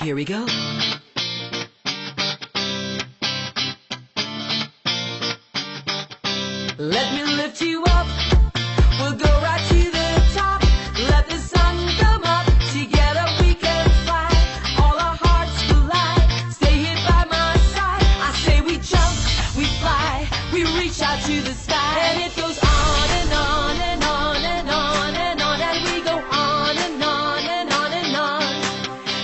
Here we go. Let me lift you up. We'll go right to the top. Let the sun come up. Together we can fly. All our hearts collide. Stay here by my side. I say we jump, we fly, we reach out to the sky. And it goes on and on and on and on and on. And we go on and on and on and on.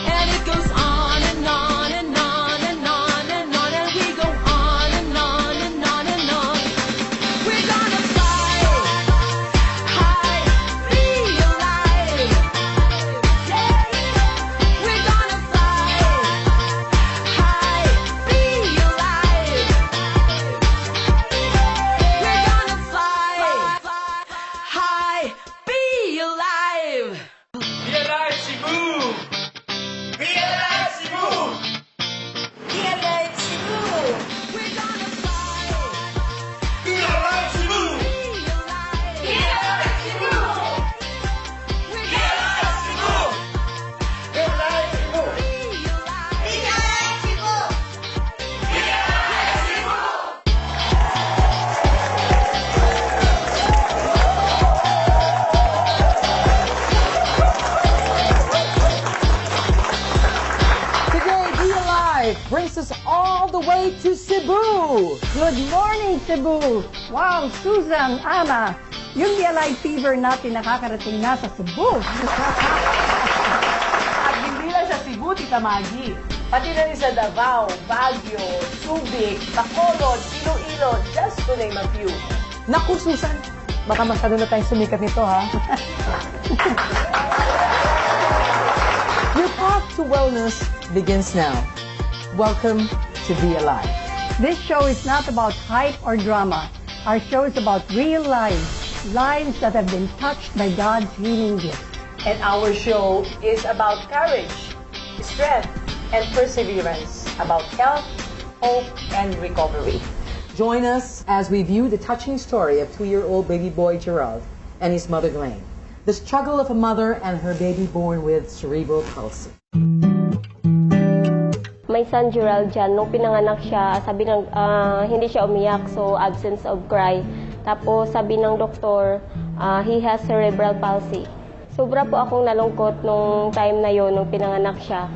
And it goes on and on and on and on and on. And we go on and on and on and on. We're gonna fly high, be alive. Yeah. We're gonna fly high, be alive. We're gonna fly high, be alive. Be alive, Cebu! Be alive, Cebu! Be alive, Cebu! We're gonna fly Be alive, Cebu! be alive. Be alive, Cebu! We're Be alive, Cebu! Be alive, Cebu! be alive. Be alive, Cebu! Be alive, Cebu! Today, Be Alive brings us all the way to Cebu. Good morning, Cebu! Wow, Susan, Ana, yung Be Alive fever natin nakakarating na sa Cebu. At hindi lang sa Cebu, Tita Maggie. Pati na rin sa Davao, Baguio, Subic, Bacolod, Iloilo, just to name a few. Naku, Susan, baka masyado na tayong sumikat nito, ha? Your path to wellness begins now. Welcome to Be Alive. This show is not about hype or drama. Our show is about real lives, lives that have been touched by God's healing gift. And our show is about courage, strength, and perseverance, about health, hope, and recovery. Join us as we view the touching story of 2-year-old baby boy Gerald and his mother Glenn. The struggle of a mother and her baby born with cerebral palsy. My son Gerald dyan, nung pinanganak siya, sabi ng, hindi siya umiyak, so absence of cry. Tapos sabi ng doktor, he has cerebral palsy. Sobra po akong nalungkot nung time na yon nung pinanganak siya.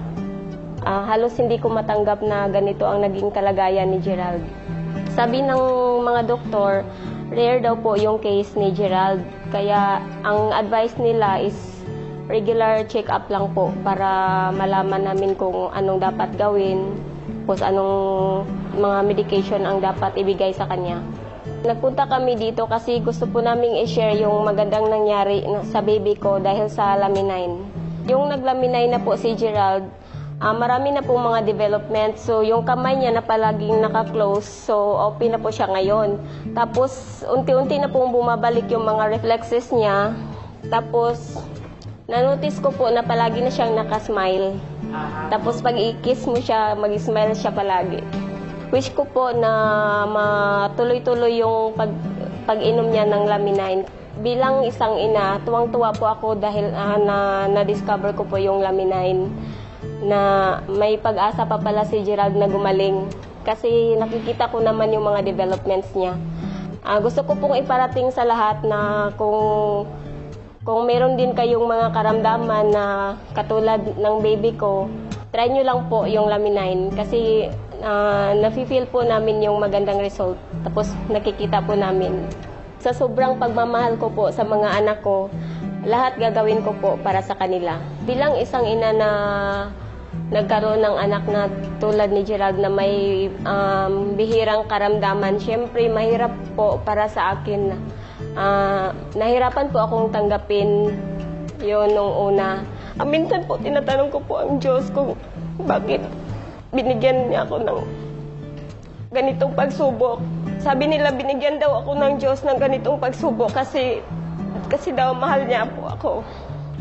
Halos hindi ko matanggap na ganito ang naging kalagayan ni Gerald. Sabi ng mga doktor, rare daw po yung case ni Gerald. Kaya ang advice nila is regular check-up lang po para malaman namin kung anong dapat gawin, kung anong mga medication ang dapat ibigay sa kanya. Nagpunta kami dito kasi gusto po naming i-share yung magandang nangyari sa baby ko dahil sa Lamine9. Yung naglaminay na po si Gerald, marami na pong mga development. So, yung kamay niya na palaging naka-close, so open na po siya ngayon. Tapos, unti-unti na pong bumabalik yung mga reflexes niya. Tapos, na-notice ko po na palagi na siyang naka-smile. Tapos, pag i-kiss mo siya, mag-smile siya palagi. Wish ko po na matuloy-tuloy yung pag-inom niya ng Lamine9. Bilang isang ina, tuwang-tuwa po ako dahil na-discover ko po yung Lamine9. Na may pag-asa pa pala si Gerald na gumaling kasi nakikita ko naman yung mga developments niya. Gusto ko pong iparating sa lahat na kung meron din kayong mga karamdaman na katulad ng baby ko, try nyo lang po yung Lamine9 kasi nafe-feel po namin yung magandang result. Tapos nakikita po namin. Sa sobrang pagmamahal ko po sa mga anak ko, lahat gagawin ko po para sa kanila. Bilang isang ina na nagkaroon ng anak na tulad ni Gerald na may bihirang karamdaman, syempre mahirap po para sa akin. Nahirapan po akong tanggapin yun nung una. Minsan po tinatanong ko po ang Diyos kung bakit binigyan niya ako ng ganitong pagsubok. Sabi nila binigyan daw ako ng Diyos ng ganitong pagsubok kasi daw mahal niya po ako.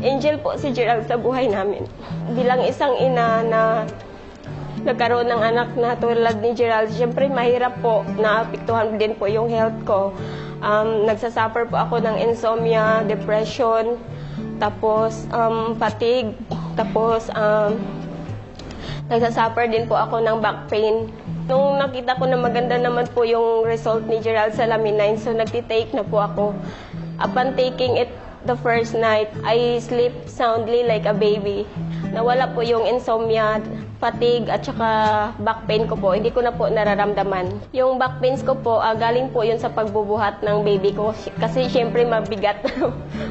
Angel po si Gerald sa buhay namin. Bilang isang ina na nagkaroon ng anak na tulad ni Gerald, siyempre mahirap po, naapektuhan din po yung health ko. Nagsasuffer po ako ng insomnia, depression, tapos fatigue, tapos Nagsasuffer din po ako ng back pain. Nung nakita ko na maganda naman po yung result ni Gerald sa Lamin-9, so nagtitake na po ako. Upon taking it the first night, I sleep soundly like a baby. Nawala po yung insomnia, fatigue, at saka back pain ko po. Hindi ko na po nararamdaman. Yung back pains ko po, galing po yun sa pagbubuhat ng baby ko. Kasi syempre mabigat.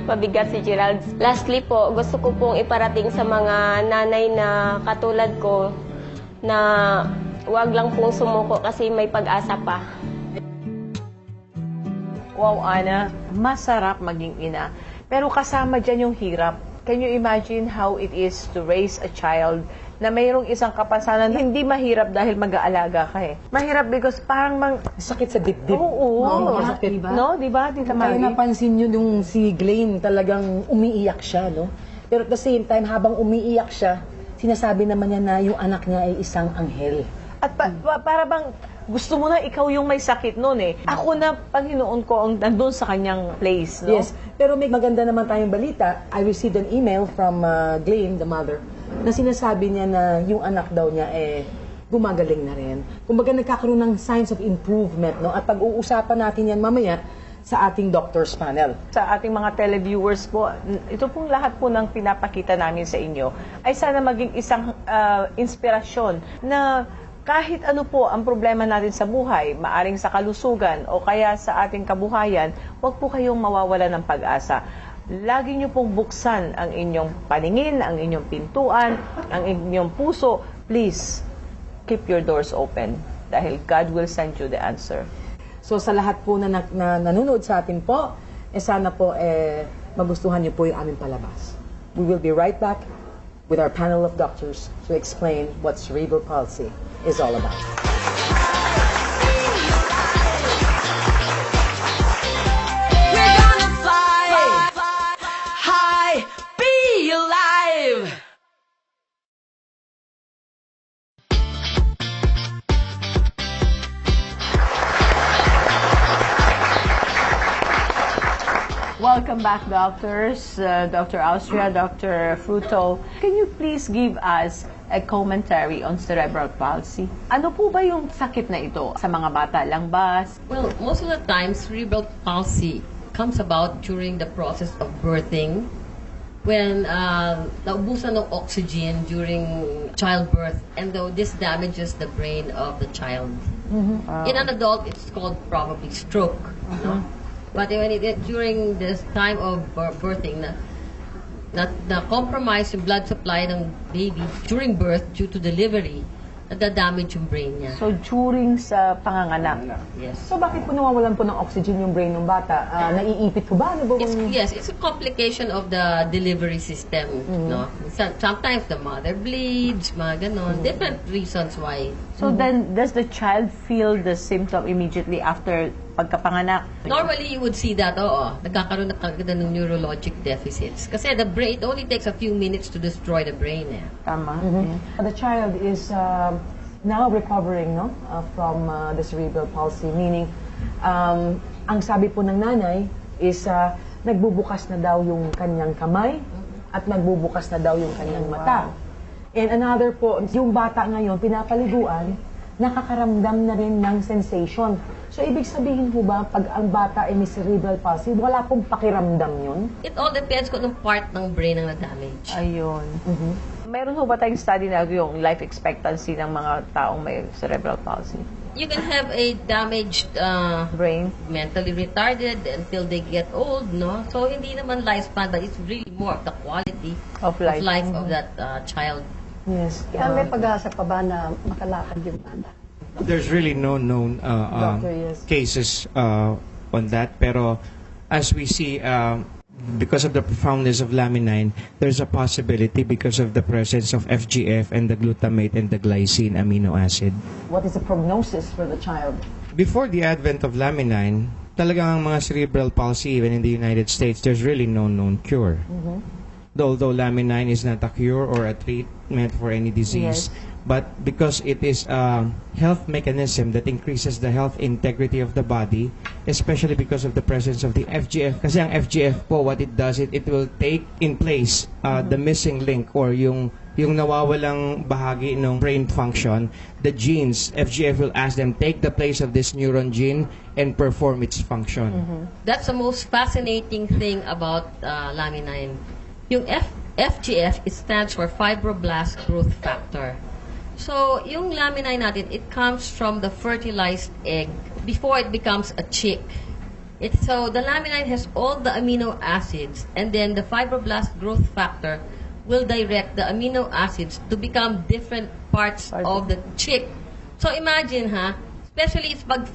Mabigat si Gerald. Lastly po, gusto ko pong iparating sa mga nanay na katulad ko na wag lang pong sumuko kasi may pag-asa pa. Wow, Ana, masarap maging ina. Pero kasama dyan yung hirap. Can you imagine how it is to raise a child na mayroong isang kapansanan? Hindi mahirap dahil mag-aalaga ka eh. Mahirap because parang Sakit sa dibdib. Oo. Masakit. No, di ba? Tita Kaya Marie? napansin nyo yung si Glenn talagang umiiyak siya, no? Pero at the same time, habang umiiyak siya, sinasabi naman niya na yung anak niya ay isang anghel. At para bang gusto mo na ikaw yung may sakit noon eh. Ako na, Panginoon ko, ang nandun sa kanyang place, no? Yes. Pero may maganda naman tayong balita. I received an email from Glenn, the mother, na sinasabi niya na yung anak daw niya gumagaling na rin. Kumbaga nagkakaroon ng signs of improvement, no? At pag-uusapan natin yan mamaya sa ating doctor's panel. Sa ating mga televiewers po, ito pong lahat po ng pinapakita namin sa inyo ay sana maging isang inspirasyon na kahit ano po ang problema natin sa buhay, maaring sa kalusugan o kaya sa ating kabuhayan, huwag po kayong mawawala ng pag-asa. Lagi niyo pong buksan ang inyong paningin, ang inyong pintuan, ang inyong puso. Please, keep your doors open dahil God will send you the answer. So sa lahat po na nanonood sa atin po, sana po magustuhan niyo po yung aming palabas. We will be right back with our panel of doctors to explain what cerebral palsy is all about. We're gonna fly high, be alive. Welcome back, doctors. Dr. Austria, Dr. Fruto. Can you please give us a commentary on cerebral palsy? Ano po ba yung sakit na ito? Sa mga bata lang ba? Well, most of the time, cerebral palsy comes about during the process of birthing when naubusan ng oxygen during childbirth, and though this damages the brain of the child. In an adult, it's called probably stroke. No? But when during this time of birthing, na compromise yung blood supply ng baby during birth due to delivery, nadadamage yung brain niya. So, during sa panganganak. Yes. So bakit po nawawalan po ng oxygen yung brain ng bata? Naiipit po ba? Ano ba Yes, it's a complication of the delivery system. No? Sometimes the mother bleeds, mga ganon. Different reasons why. So, then, does the child feel the symptom immediately after pagkapanganak? Normally, you would see that, nagkakaroon na kagad ng neurologic deficits. Kasi the brain, it only takes a few minutes to destroy the brain. Tama. The child is now recovering, no, from the cerebral palsy, meaning ang sabi po ng nanay is nagbubukas na daw yung kanyang kamay at nagbubukas na daw yung kanyang mata. And another po, yung bata ngayon, pinapaliguan, nakakaramdam na rin ng sensation. So, ibig sabihin po ba, pag ang bata ay may cerebral palsy, wala pong pakiramdam yun? It all depends kung anong part ng brain ang na-damage. Ayun. Meron ho ba tayong study na yung life expectancy ng mga taong may cerebral palsy? You can have a damaged Brain? mentally retarded until they get old, no? So, hindi naman lifespan, but it's really more of the quality Of life. of that child. Yes. Kaya may pag-asa pa ba na makalakad yung bata? There's really no known Doctor, yes. cases on that. Pero as we see, because of the profoundness of Lamin-9, there's a possibility because of the presence of FGF and the glutamate and the glycine amino acid. What is the prognosis for the child? Before the advent of Lamin-9, talagang mga cerebral palsy, even in the United States, there's really no known cure. Although Lamin-9 is not a cure or a treatment for any disease, but because it is a health mechanism that increases the health integrity of the body, especially because of the presence of the FGF. Kasi ang FGF po, what it does, it will take in place the missing link or yung yung nawawalang bahagi ng brain function, the genes, FGF will ask them, take the place of this neuron gene and perform its function. That's the most fascinating thing about laminine. Yung FGF, it stands for fibroblast growth factor. So, yung laminine natin, it comes from the fertilized egg before it becomes a chick. So, the laminine has all the amino acids, and then the fibroblast growth factor will direct the amino acids to become different parts of the chick. So, imagine, especially it's pag,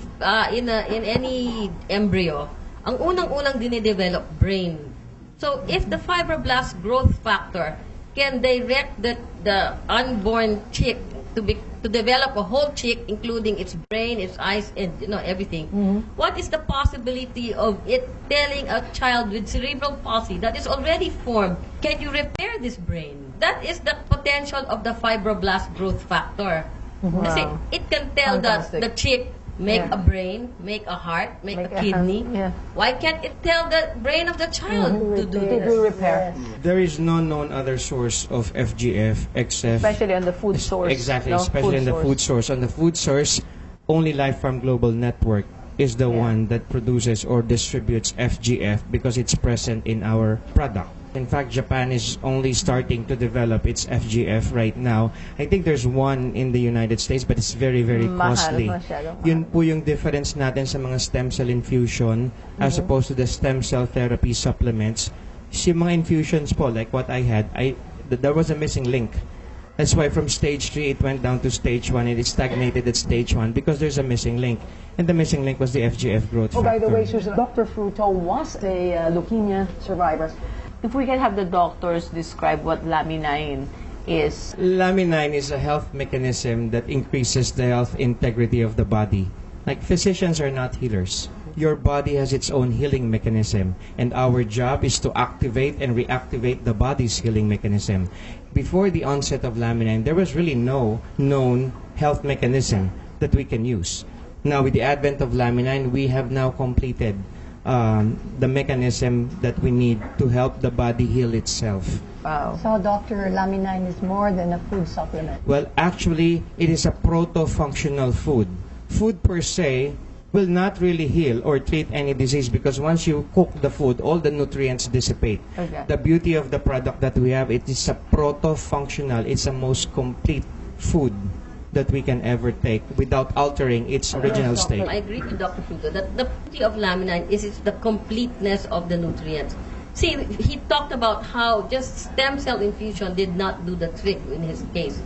in any embryo, ang unang-unang dinidevelop brain. So, if the fibroblast growth factor can direct the unborn chick to develop a whole chick, including its brain, its eyes, and everything. What is the possibility of it telling a child with cerebral palsy that is already formed, can you repair this brain? That is the potential of the fibroblast growth factor. Kasi it can tell the chick, make a brain, make a heart, make a kidney. Why can't it tell the brain of the child to do repair? There is no known other source of FGF except... Especially on the food source. Exactly, no? especially in the food source. On the food source, only Life Farm Global Network is the one that produces or distributes FGF because it's present in our product. In fact, Japan is only starting to develop its FGF right now. I think there's one in the United States, but it's very, very costly. Yun po yung difference natin sa mga stem cell infusion as opposed to the stem cell therapy supplements. Yung mga infusions po, like what I had, there was a missing link. That's why from stage 3, it went down to stage 1, and it stagnated at stage 1 because there's a missing link. And the missing link was the FGF growth factor. By the way, Susan, Dr. Fruto was a leukemia survivor. If we can have the doctors describe what laminine is. Laminine is a health mechanism that increases the health integrity of the body. Like, physicians are not healers. Your body has its own healing mechanism, and our job is to activate and reactivate the body's healing mechanism. Before the onset of laminine, there was really no known health mechanism that we can use. Now, with the advent of laminine, we have now completed the mechanism that we need to help the body heal itself. Wow. So, Dr. Laminine is more than a food supplement. Well, actually, it is a proto-functional food. Food per se will not really heal or treat any disease because once you cook the food, all the nutrients dissipate. Okay. The beauty of the product that we have, it is a proto-functional, it's a most complete food that we can ever take without altering its original state. I agree with Dr. Fruto that the beauty of laminine is it's the completeness of the nutrients. See, he talked about how just stem cell infusion did not do the trick in his case.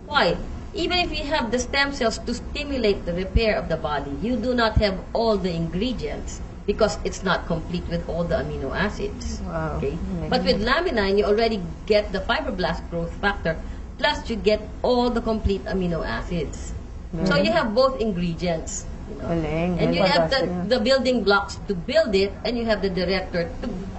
Why? Even if you have the stem cells to stimulate the repair of the body, you do not have all the ingredients because it's not complete with all the amino acids. Wow. Okay? But with laminine, you already get the fibroblast growth factor, plus you get all the complete amino acids. So you have both ingredients. And you have the building blocks to build it, and you have the director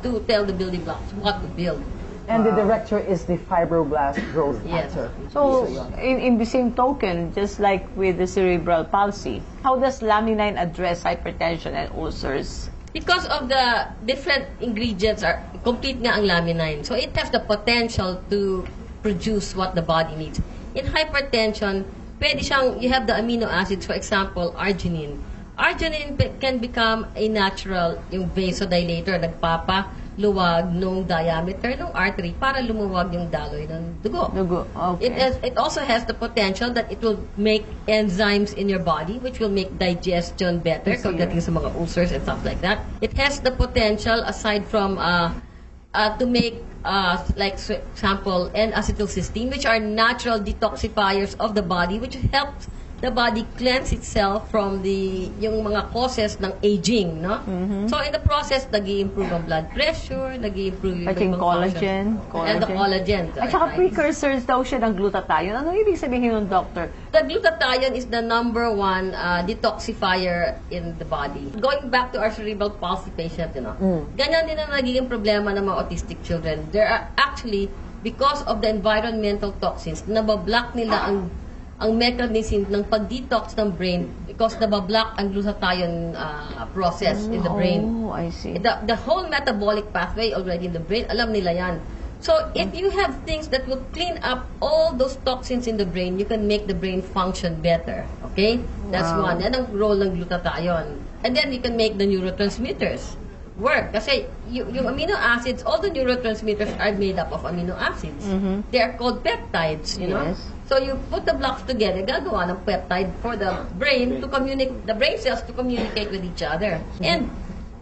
to tell the building blocks what to build. And the director is the fibroblast growth Yes. factor. So, in the same token, just like with the cerebral palsy, how does laminine address hypertension and ulcers? Because of the different ingredients are complete nga ang laminine. So it has the potential to produce what the body needs. In hypertension, pwede siyang, you have the amino acids, for example, arginine. Arginine can become a natural, yung vasodilator, nagpapaluwag nung diameter ng artery para lumuwag yung daloy ng dugo. Okay. It also has the potential that it will make enzymes in your body which will make digestion better pagdating sa mga ulcers and stuff like that. It has the potential, aside from to make like, for example, N-acetylcysteine, which are natural detoxifiers of the body, which helps the body cleanse itself from yung mga causes ng aging, no? So in the process, nag-i-improve ang blood pressure, nag-i-improve yung collagen. And the collagen. At saka precursors daw siya ng glutathione. Ano ibig sabihin ng doctor? The glutathione is the number one detoxifier in the body. Going back to our cerebral palsy patient, ganyan din ang nagiging problema ng mga autistic children. There are actually, because of the environmental toxins, nabablock nila ang mechanism ng pag-detox ng brain because nabablock ang glutathione process in the brain. Oh, I see. The whole metabolic pathway already in the brain, alam nila yan. So if you have things that will clean up all those toxins in the brain, you can make the brain function better. Okay? That's one. Yan ang role ng glutathione. And then you can make the neurotransmitters work. Kasi yung amino acids, all the neurotransmitters are made up of amino acids. They are called peptides, you know? So you put the blocks together, gagawa ng peptide for the brain to communicate, the brain cells to communicate with each other. And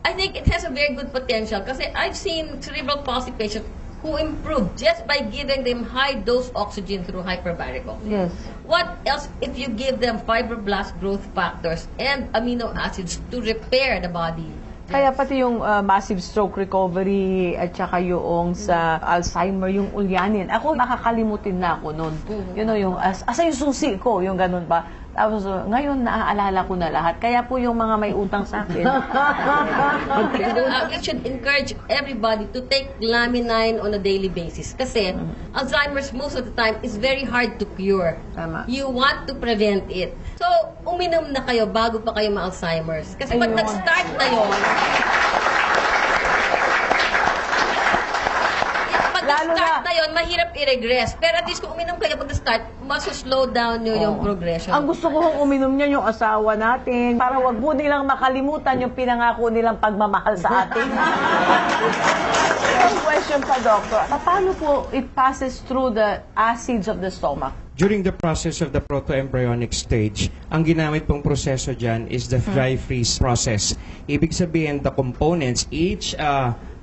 I think it has a very good potential kasi I've seen cerebral palsy patients who improved just by giving them high-dose oxygen through hyperbaric oxygen. Yes. What else if you give them fibroblast growth factors and amino acids to repair the body? Kaya pati yung massive stroke recovery at saka yung sa Alzheimer, yung ulyanin. Ako, nakakalimutin na ako noon. You know, yung asa yung susi ko, yung ganun ba? Tapos ngayon, naaalala ko na lahat. Kaya po yung mga may utang sa akin. You should encourage everybody to take Lamine on a daily basis. Kasi Alzheimer's most of the time is very hard to cure. Tama. You want to prevent it. So, uminom na kayo bago pa kayo ma-Alzheimer's. Kasi pag nag-start na yun, start na yun, mahirap i-regress. Pero at least kung uminom kayo pag start, mas-slow down nyo yung progression. Ang gusto ko kung uminom niya yung asawa natin para wag mo nilang makalimutan yung pinangako nilang pagmamahal sa atin. One question pa, Doctor. Paano po it passes through the acids of the stomach? During the process of the proto-embryonic stage, ang ginamit pong proseso dyan is the dry freeze process. Ibig sabihin, the components, each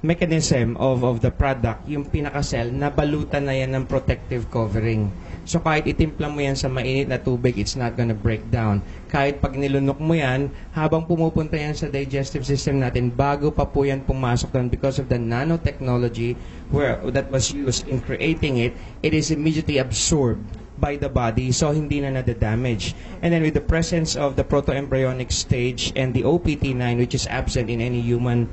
mechanism of the product, yung pinaka-cell, nabalutan na yan ng protective covering. So kahit itimpla mo yan sa mainit na tubig, it's not gonna break down. Kahit pag nilunok mo yan, habang pumupunta yan sa digestive system natin, bago pa po yan pumasok doon because of the nanotechnology that was used in creating it, it is immediately absorbed by the body, so hindi na nadadamage. And then with the presence of the proto-embryonic stage and the OPT9, which is absent in any human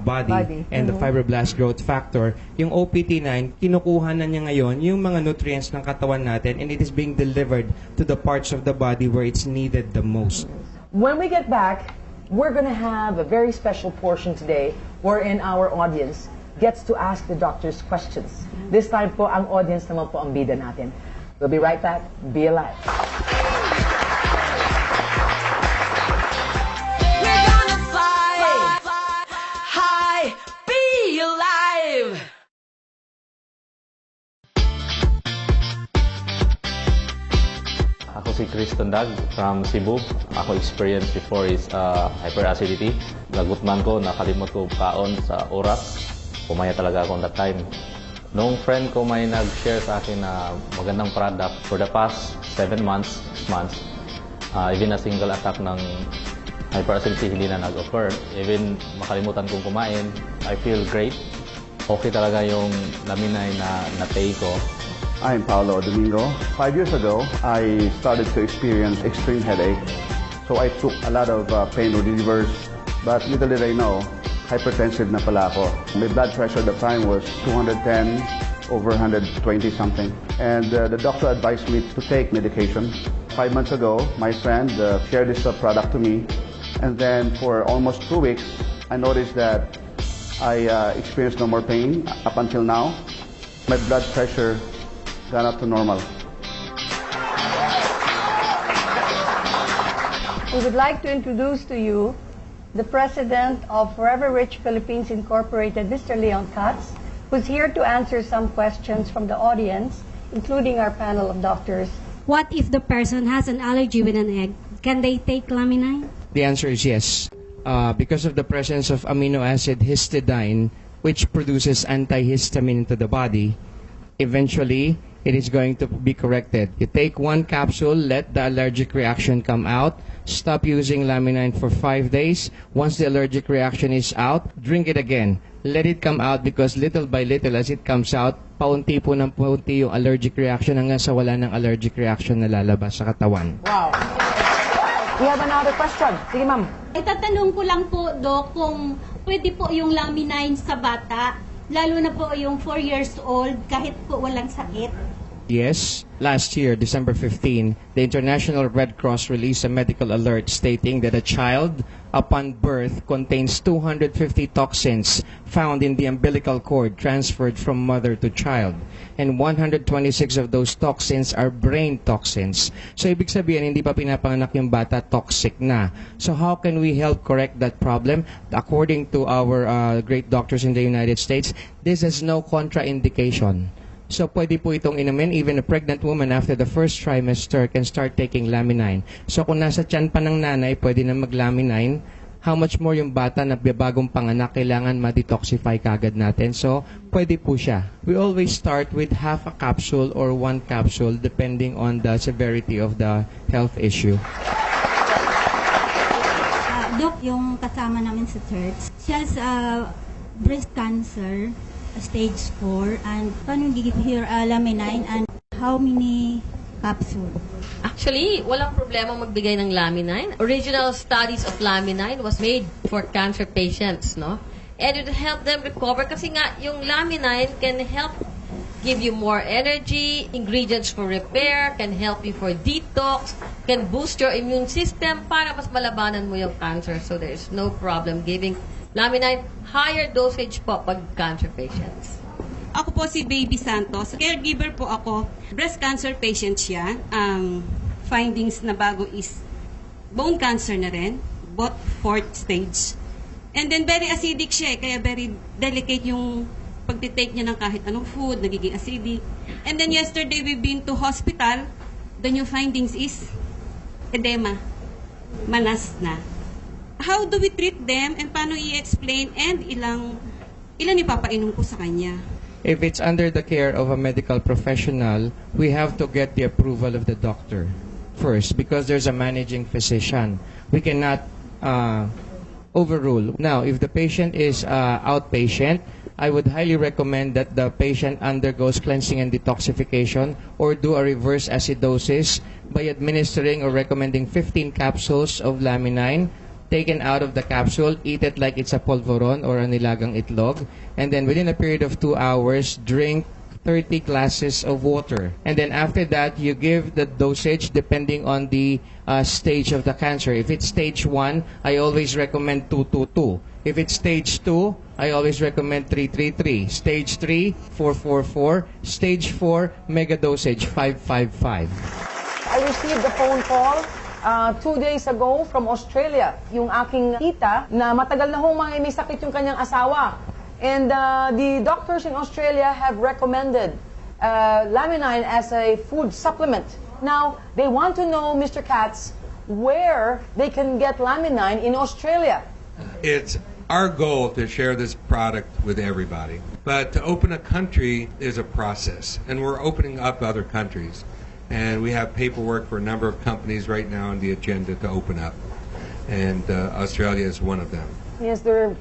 body, and the fibroblast growth factor, yung OPT9, kinukuha na niya ngayon yung mga nutrients ng katawan natin, and it is being delivered to the parts of the body where it's needed the most. When we get back, we're going to have a very special portion today wherein our audience gets to ask the doctors questions. This time po, ang audience naman po ang bida natin. We'll be right back. Be alive. We're gonna fly high, be alive. Ako si Chris Tundag from Cebu. Ako experience before is hyperacidity. Nagutman ko, nakalimot ko kaon sa oras. Pumaya talaga ako that time. Nung friend ko may nag-share sa akin na magandang product for the past 7 months, 6 months, even a single attack ng hyperacidity hindi na nag-occur. Even makalimutan kong kumain, I feel great. Okay talaga yung laminay na na-take ko. I'm Paolo Domingo. 5 years ago, I started to experience extreme headache. So I took a lot of pain relievers, but little did I know, hypertensive na pala ako. My blood pressure at the time was 210 over 120 something. And the doctor advised me to take medication. 5 months ago, my friend shared this product to me. And then for almost 2 weeks, I noticed that I experienced no more pain up until now. My blood pressure got up to normal. We would like to introduce to you the president of Forever Rich Philippines Incorporated, Mr. Leon Katz, who's here to answer some questions from the audience, including our panel of doctors. What if the person has an allergy with an egg? Can they take Lamine? The answer is yes. Because of the presence of amino acid histidine, which produces antihistamine into the body, eventually it is going to be corrected. You take 1 capsule, let the allergic reaction come out, stop using Lamine for 5 days. Once the allergic reaction is out, drink it again. Let it come out because little by little as it comes out, paunti po ng paunti yung allergic reaction hanggang sa wala ng allergic reaction na lalabas sa katawan. Wow. We have another question. Sige, ma'am. Itatanong ko lang po, Doc, kung pwede po yung Lamine sa bata, lalo na po yung 4 years old, kahit po walang sakit. Yes, last year, December 15, the International Red Cross released a medical alert stating that a child upon birth contains 250 toxins found in the umbilical cord transferred from mother to child. And 126 of those toxins are brain toxins. So, ibig sabihin, hindi pa pinapanganak yung bata, toxic na. So, how can we help correct that problem? According to our great doctors in the United States, this has no contraindication. So, pwede po itong inumin. Even a pregnant woman after the first trimester can start taking Laminine. So, kung nasa tiyan pa ng nanay, pwede na mag-Laminine. How much more yung bata na bagong panganak, kailangan ma-detoxify kagad natin. So, pwede po siya. We always start with half a capsule or 1 capsule depending on the severity of the health issue. Doc, yung kasama namin sa church, she has breast cancer, stage 4, and paano give her Laminine and how many capsule? Actually, walang problema magbigay ng Laminine. Original studies of Laminine was made for cancer patients, no? And it help them recover kasi nga yung Laminine can help give you more energy, ingredients for repair, can help you for detox, can boost your immune system para mas malabanan mo yung cancer. So there is no problem giving Laminine, higher dosage po pag cancer patients. Ako po si Baby Santos. Caregiver po ako. Breast cancer patient siya. Ang findings na bago is bone cancer na rin, both 4th stage. And then very acidic siya, kaya very delicate yung pagtitake niya ng kahit anong food, nagiging acidic. And then yesterday we've been to hospital. The new findings is edema. Manas na. How do we treat them and paano i-explain and ilan ipapainom ko sa kanya? If it's under the care of a medical professional, we have to get the approval of the doctor first because there's a managing physician. We cannot overrule. Now, if the patient is outpatient, I would highly recommend that the patient undergoes cleansing and detoxification or do a reverse acidosis by administering or recommending 15 capsules of Laminine taken out of the capsule, eat it like it's a polvoron or a nilagang itlog, and then within a period of 2 hours, drink 30 glasses of water. And then after that, you give the dosage depending on the stage of the cancer. If it's stage 1, I always recommend 222. If it's stage 2, I always recommend 333. Stage 3, 444. Stage 4, mega dosage, 555. I received a phone call 2 days ago from Australia. Yung aking tita na matagal na hong may sakit yung kanyang asawa. And the doctors in Australia have recommended Laminine as a food supplement. Now, they want to know, Mr. Katz, where they can get Laminine in Australia. It's our goal to share this product with everybody. But to open a country is a process, and we're opening up other countries. And we have paperwork for a number of companies right now on the agenda to open up. And Australia is one of them. Is there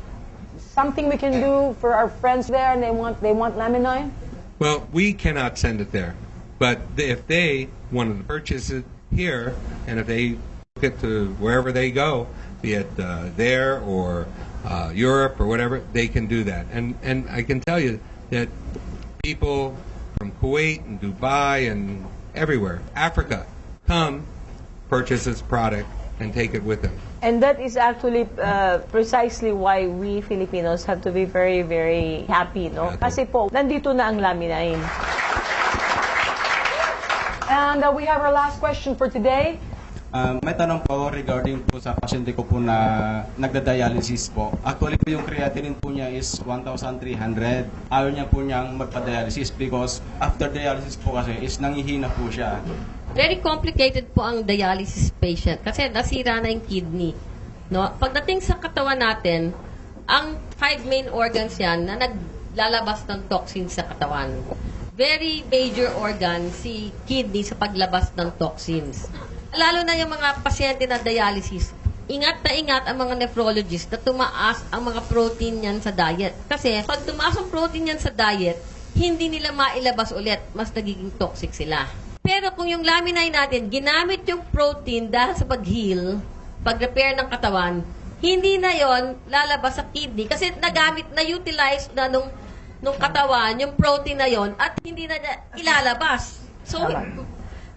something we can do for our friends there and they want Laminine? Well, we cannot send it there. But if they want to purchase it here, and if they get to wherever they go, be it there or Europe or whatever, they can do that. And I can tell you that people from Kuwait and Dubai and everywhere, Africa, come purchase this product and take it with them. And that is actually precisely why we Filipinos have to be very, very happy, no? Kasi po, nandito na ang Laminine. And we have our last question for today. May tanong po regarding po sa pasyente ko po na nagda-dialysis po. Actually po yung creatinine po niya is 1,300. Ayaw niya po niyang magpa-dialysis because after dialysis po kasi is nangihina po siya. Very complicated po ang dialysis patient kasi nasira na yung kidney. No? Pagdating sa katawan natin, ang 5 main organs yan na naglalabas ng toxins sa katawan. Very major organ si kidney sa paglabas ng toxins. Lalo na yung mga pasyente na dialysis, ingat na ingat ang mga nephrologist na tumaas ang mga protein niyan sa diet. Kasi pag tumaas ang protein niyan sa diet, hindi nila mailabas ulit, mas nagiging toxic sila. Pero kung yung Laminine natin, ginamit yung protein dahil sa pag-heal, pag-repair ng katawan, hindi na yon lalabas sa kidney kasi nagamit, na-utilize na nung katawan, yung protein na yon at hindi na ilalabas. So,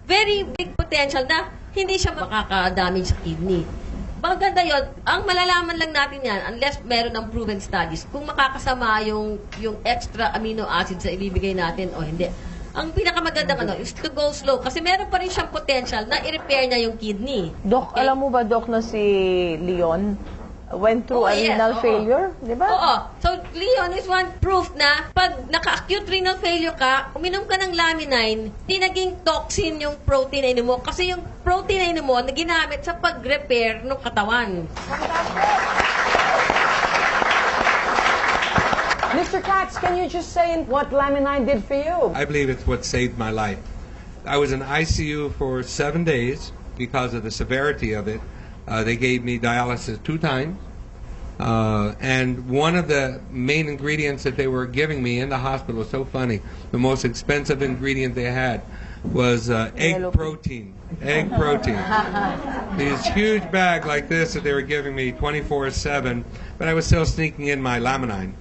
very big potential na hindi siya makaka-damage sa kidney. Maganda yun. Ang malalaman lang natin yan, unless meron ng proven studies, kung makakasama yung extra amino acid sa ibibigay natin o hindi. Ang pinakamagandang is to go slow kasi meron pa rin siyang potential na i-repair niya yung kidney. Doc, alam mo ba, Doc, na si Leon went through renal failure? Di ba? Oo. So, Leon is one proof na pag naka-acute renal failure ka, uminom ka ng Laminine, di naging toxin yung protein na inom mo. Kasi yung protein na inom mo, na ginamit sa pag-repair ng katawan. Mr. Katz, can you just say what Laminine did for you? I believe it's what saved my life. I was in ICU for 7 days because of the severity of it. They gave me dialysis 2 times. And one of the main ingredients that they were giving me in the hospital was so funny. The most expensive ingredient they had was egg protein. Egg protein. This huge bag like this that they were giving me 24/7, but I was still sneaking in my Laminine.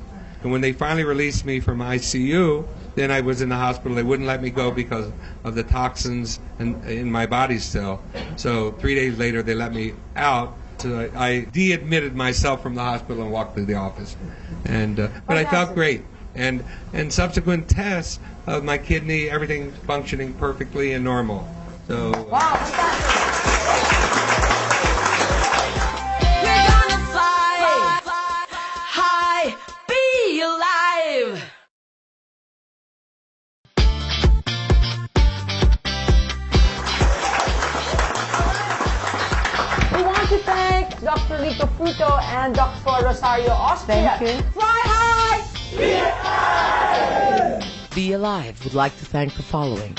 And when they finally released me from ICU, then I was in the hospital. They wouldn't let me go because of the toxins in my body still. So 3 days later, they let me out. So I de-admitted myself from the hospital and walked to the office. And but I felt great. And subsequent tests of my kidney, everything functioning perfectly and normal. So. Wow, We're gonna fly high, be alive. We want to thank Dr. Lito Fruto and Dr. Rosario Austria. Thank you. Fly high! Be Alive would like to thank the following: